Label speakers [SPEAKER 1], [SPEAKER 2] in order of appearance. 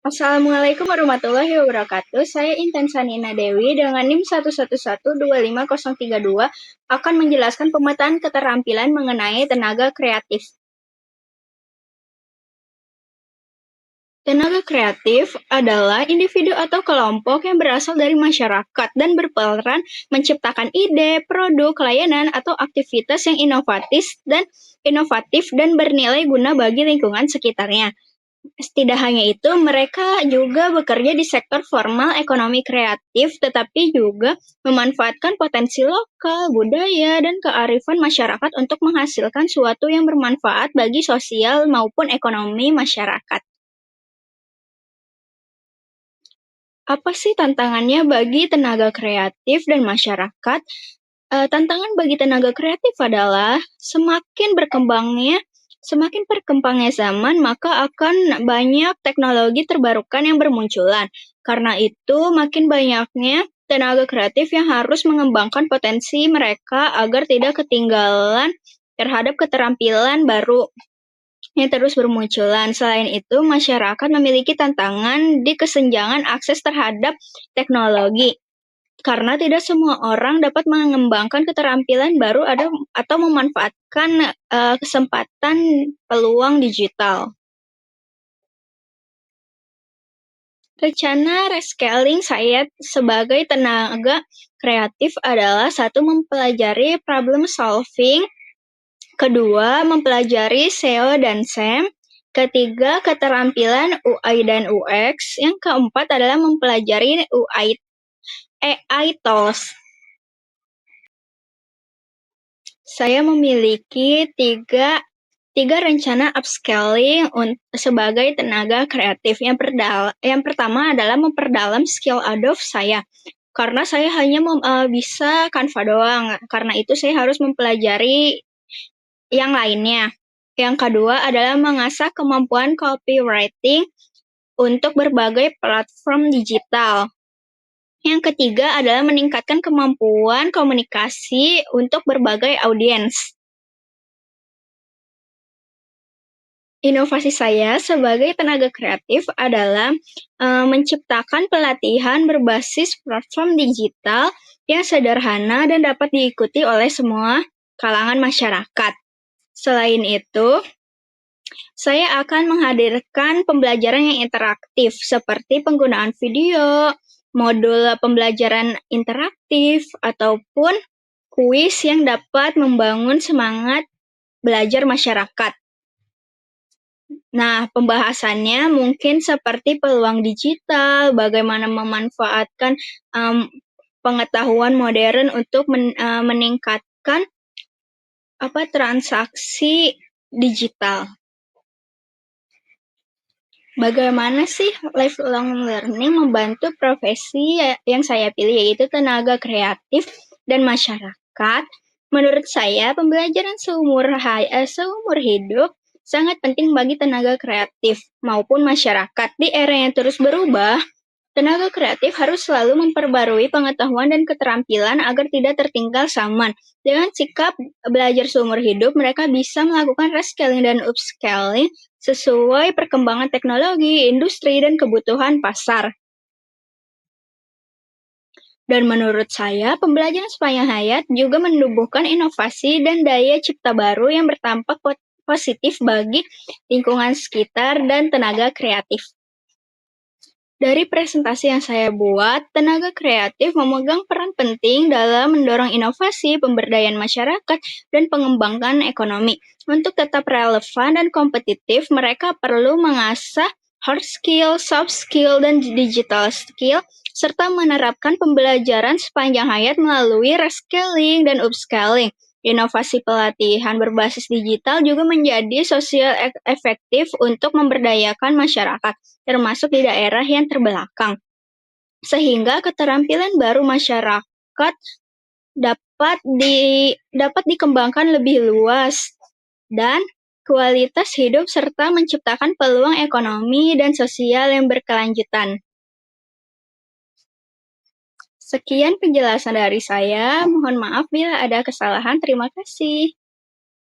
[SPEAKER 1] Assalamualaikum warahmatullahi wabarakatuh. Saya Intan Sanina Dewi dengan NIM 111125032 akan menjelaskan pemetaan keterampilan mengenai tenaga kreatif. Tenaga kreatif adalah individu atau kelompok yang berasal dari masyarakat dan berperan menciptakan ide, produk, layanan, atau aktivitas yang inovatif dan bernilai guna bagi lingkungan sekitarnya. Tidak hanya itu, mereka juga bekerja di sektor formal ekonomi kreatif, tetapi juga memanfaatkan potensi lokal, budaya, dan kearifan masyarakat untuk menghasilkan sesuatu yang bermanfaat bagi sosial maupun ekonomi masyarakat. Apa sih tantangannya bagi tenaga kreatif dan masyarakat? Tantangan bagi tenaga kreatif adalah semakin berkembangnya zaman, maka akan banyak teknologi terbarukan yang bermunculan. Karena itu, makin banyaknya tenaga kreatif yang harus mengembangkan potensi mereka agar tidak ketinggalan terhadap keterampilan baru yang terus bermunculan. Selain itu, masyarakat memiliki tantangan di kesenjangan akses terhadap teknologi. Karena tidak semua orang dapat mengembangkan keterampilan baru atau memanfaatkan kesempatan peluang digital. Rencana rescaling saya sebagai tenaga kreatif adalah satu, mempelajari problem solving, kedua, mempelajari SEO dan SEM, ketiga, keterampilan UI dan UX, yang keempat adalah mempelajari AI tools. Saya memiliki tiga rencana upscaling sebagai tenaga kreatif. Yang pertama adalah memperdalam skill Adobe saya. Karena saya hanya bisa Canva doang. Karena itu saya harus mempelajari yang lainnya. Yang kedua adalah mengasah kemampuan copywriting untuk berbagai platform digital. Yang ketiga adalah meningkatkan kemampuan komunikasi untuk berbagai audiens. Inovasi saya sebagai tenaga kreatif adalah menciptakan pelatihan berbasis platform digital yang sederhana dan dapat diikuti oleh semua kalangan masyarakat. Selain itu, saya akan menghadirkan pembelajaran yang interaktif seperti penggunaan video, modul pembelajaran interaktif, ataupun kuis yang dapat membangun semangat belajar masyarakat. Nah, pembahasannya mungkin seperti peluang digital, bagaimana memanfaatkan pengetahuan modern untuk meningkatkan transaksi digital. Bagaimana sih lifelong learning membantu profesi yang saya pilih, yaitu tenaga kreatif dan masyarakat? Menurut saya, pembelajaran seumur hidup sangat penting bagi tenaga kreatif maupun masyarakat. Di era yang terus berubah, tenaga kreatif harus selalu memperbarui pengetahuan dan keterampilan agar tidak tertinggal zaman. Dengan sikap belajar seumur hidup, mereka bisa melakukan reskilling dan upscaling sesuai perkembangan teknologi, industri, dan kebutuhan pasar. Dan menurut saya, pembelajaran sepanjang hayat juga menumbuhkan inovasi dan daya cipta baru yang berdampak positif bagi lingkungan sekitar dan tenaga kreatif. Dari presentasi yang saya buat, tenaga kreatif memegang peran penting dalam mendorong inovasi, pemberdayaan masyarakat, dan pengembangan ekonomi. Untuk tetap relevan dan kompetitif, mereka perlu mengasah hard skill, soft skill, dan digital skill, serta menerapkan pembelajaran sepanjang hayat melalui reskilling dan upscaling. Inovasi pelatihan berbasis digital juga menjadi sosial efektif untuk memberdayakan masyarakat, termasuk di daerah yang terbelakang, sehingga keterampilan baru masyarakat dapat dikembangkan lebih luas dan kualitas hidup serta menciptakan peluang ekonomi dan sosial yang berkelanjutan. Sekian penjelasan dari saya. Mohon maaf bila ada kesalahan. Terima kasih.